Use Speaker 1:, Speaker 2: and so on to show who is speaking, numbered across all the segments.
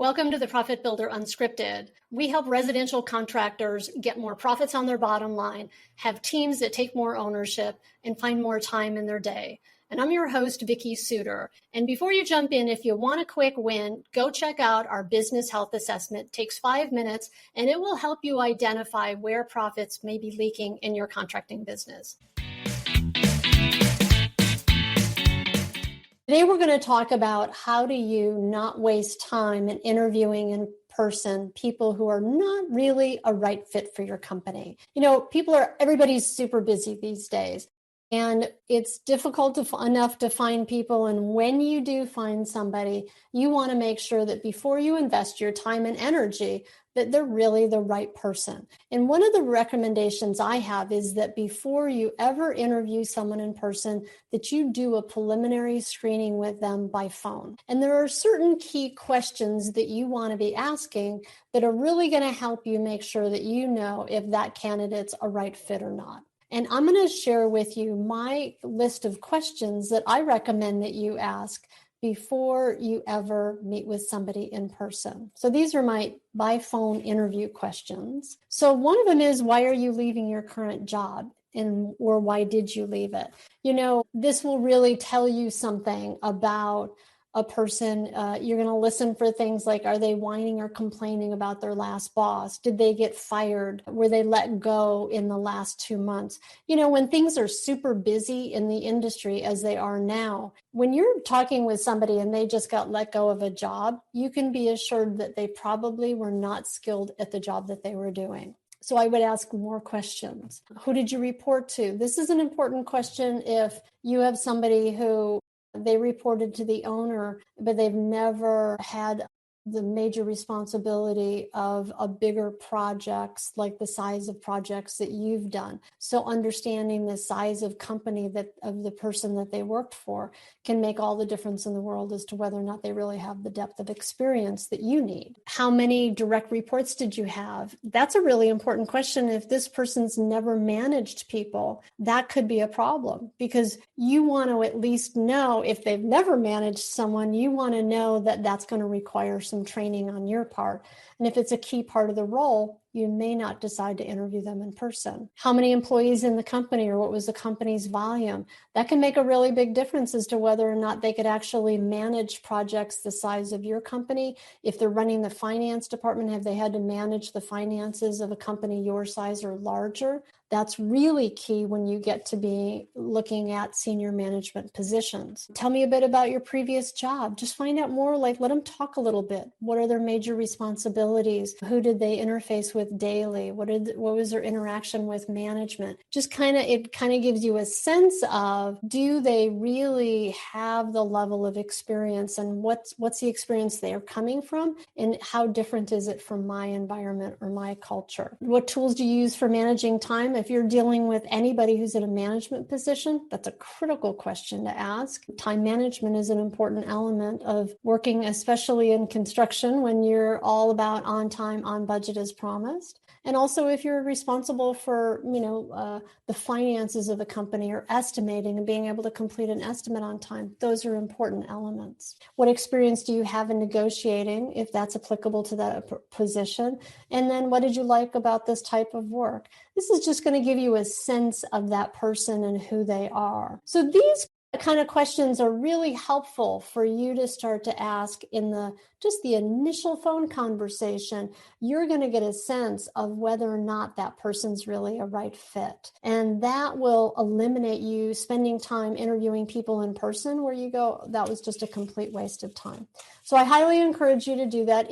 Speaker 1: Welcome to the Profit Builder Unscripted. We help residential contractors get more profits on their bottom line, have teams that take more ownership, and find more time in their day. And I'm your host, Vicki Suter. And before you jump in, if you want a quick win, go check out our business health assessment. It takes 5 minutes, and it will help you identify where profits may be leaking in your contracting business. Today, we're going to talk about how do you not waste time in interviewing in person people who are not really a right fit for your company. You know, everybody's super busy these days, and it's difficult enough to find people. And when you do find somebody, you want to make sure that before you invest your time and energy, that they're really the right person. And one of the recommendations I have is that before you ever interview someone in person, that you do a preliminary screening with them by phone. And there are certain key questions that you want to be asking that are really going to help you make sure that you know if that candidate's a right fit or not. And I'm going to share with you my list of questions that I recommend that you ask before you ever meet with somebody in person. So these are my by phone interview questions. So one of them is, why are you leaving your current job? Or why did you leave it? You know, this will really tell you something about a person. You're going to listen for things like, are they whining or complaining about their last boss? Did they get fired? Were they let go in the last 2 months? You know, when things are super busy in the industry as they are now, when you're talking with somebody and they just got let go of a job, you can be assured that they probably were not skilled at the job that they were doing. So I would ask more questions. Who did you report to? This is an important question if you have somebody who they reported to the owner, but they've never had the major responsibility of a bigger projects, like the size of projects that you've done. So understanding the size of company of the person that they worked for can make all the difference in the world as to whether or not they really have the depth of experience that you need. How many direct reports did you have? That's a really important question. If this person's never managed people, that could be a problem, because you want to at least know, if they've never managed someone, you want to know that that's going to require some training on your part. And if it's a key part of the role, you may not decide to interview them in person. How many employees in the company, or what was the company's volume? That can make a really big difference as to whether or not they could actually manage projects the size of your company. If they're running the finance department, have they had to manage the finances of a company your size or larger? That's really key when you get to be looking at senior management positions. Tell me a bit about your previous job. Just find out more, like let them talk a little bit. What are their major responsibilities? Who did they interface with daily? What was their interaction with management? It kind of gives you a sense of, do they really have the level of experience, and what's the experience they are coming from, and how different is it from my environment or my culture? What tools do you use for managing time? If you're dealing with anybody who's in a management position, that's a critical question to ask. Time management is an important element of working, especially in construction, when you're all about on time, on budget as promised. And also, if you're responsible for, the finances of a company, or estimating and being able to complete an estimate on time, those are important elements. What experience do you have in negotiating, if that's applicable to that position? And then, what did you like about this type of work? This is just going to give you a sense of that person and who they are. So these kind of questions are really helpful for you to start to ask in the initial phone conversation. You're going to get a sense of whether or not that person's really a right fit. And that will eliminate you spending time interviewing people in person where you go, that was just a complete waste of time. So I highly encourage you to do that.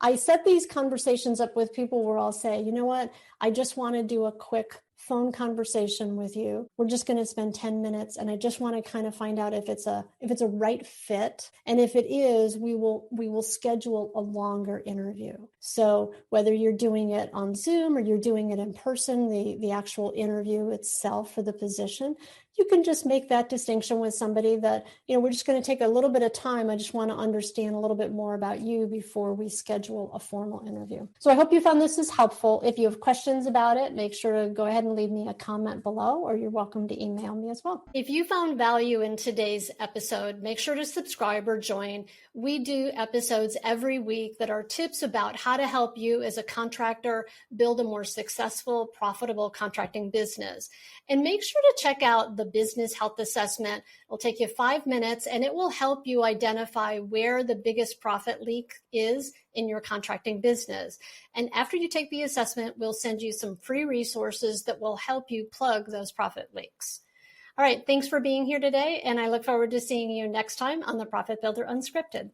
Speaker 1: I set these conversations up with people where I'll say, you know what, I just want to do a quick phone conversation with you. We're just going to spend 10 minutes, and I just want to kind of find out if it's a right fit. And if it is, we will schedule a longer interview. So whether you're doing it on Zoom or you're doing it in person, the actual interview itself for the position you can just make that distinction with somebody that, we're just going to take a little bit of time. I just want to understand a little bit more about you before we schedule a formal interview. So I hope you found this is helpful. If you have questions about it, make sure to go ahead and leave me a comment below, or you're welcome to email me as well. If you found value in today's episode, make sure to subscribe or join. We do episodes every week that are tips about how to help you as a contractor build a more successful, profitable contracting business. And make sure to check out the Business Health Assessment. It'll take you 5 minutes, and it will help you identify where the biggest profit leak is in your contracting business. And after you take the assessment, we'll send you some free resources that will help you plug those profit leaks. All right, thanks for being here today, and I look forward to seeing you next time on the Profit Builder Unscripted.